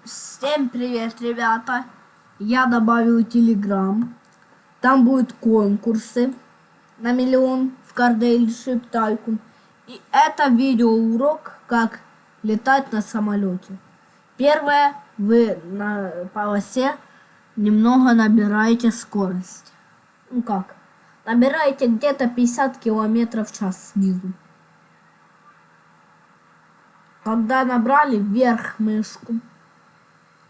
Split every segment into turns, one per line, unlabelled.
Всем привет, ребята! Я добавил Telegram. Там будут конкурсы на миллион в Card Tycoon. И это видеоурок, как летать на самолете. Первое, вы на полосе немного набираете скорость. Ну как? Набираете где-то 50 км в час снизу. Когда набрали, вверх мышку.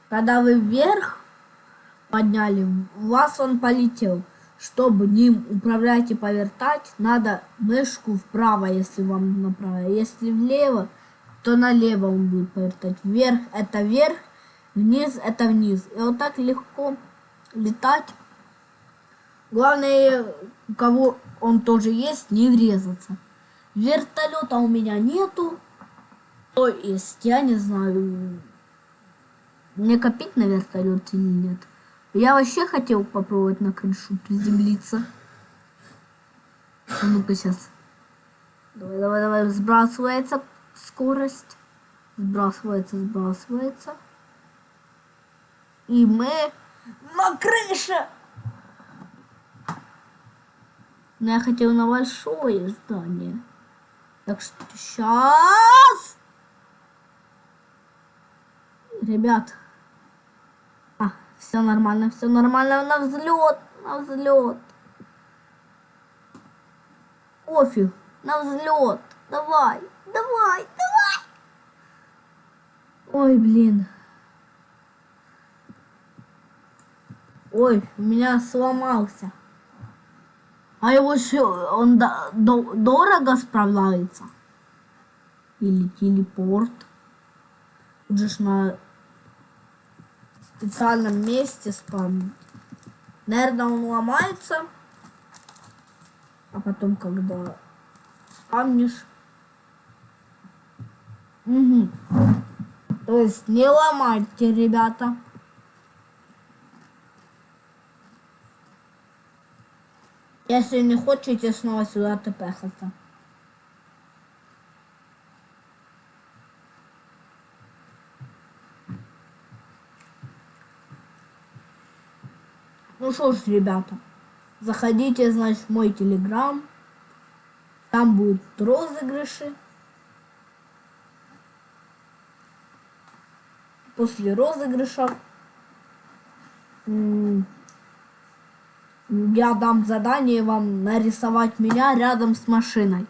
Когда вы вверх подняли, у вас он полетел. Чтобы ним управлять и повертать, надо мышку вправо, если вам направо. Если влево, то налево он будет повертать. Вверх это вверх, вниз это вниз. И вот так легко летать. Главное, у кого он тоже есть, не врезаться. Вертолета у меня нету. То есть, я не знаю, мне копить на вертолет или нет. Я вообще хотел попробовать на крышу приземлиться. Ну-ка сейчас. Давай. Сбрасывается скорость. Сбрасывается. И мы на крыше. Но я хотел на большое здание. Так что сейчас. Ребят. Все нормально, на взлет. Пофиг, на взлет. Давай. Ой, блин. Ой, у меня сломался. А его что, он дорого справляется? Или телепорт? Тут же на специальном месте спамить. Наверное, он ломается. А потом, когда спамнишь. Угу. То есть не ломайте, ребята. Если не хотите снова сюда тпхаться. Ну что ж, ребята, заходите, значит, в мой телеграм. Там будут розыгрыши. После розыгрыша я дам задание вам нарисовать меня рядом с машиной.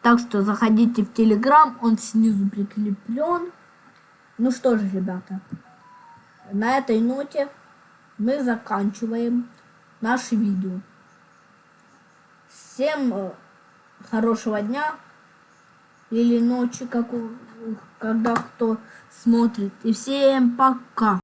Так что заходите в телеграм, он снизу прикреплен. Ну что же, ребята, на этой ноте мы заканчиваем наше видео. Всем хорошего дня или ночи, когда кто смотрит. И всем пока.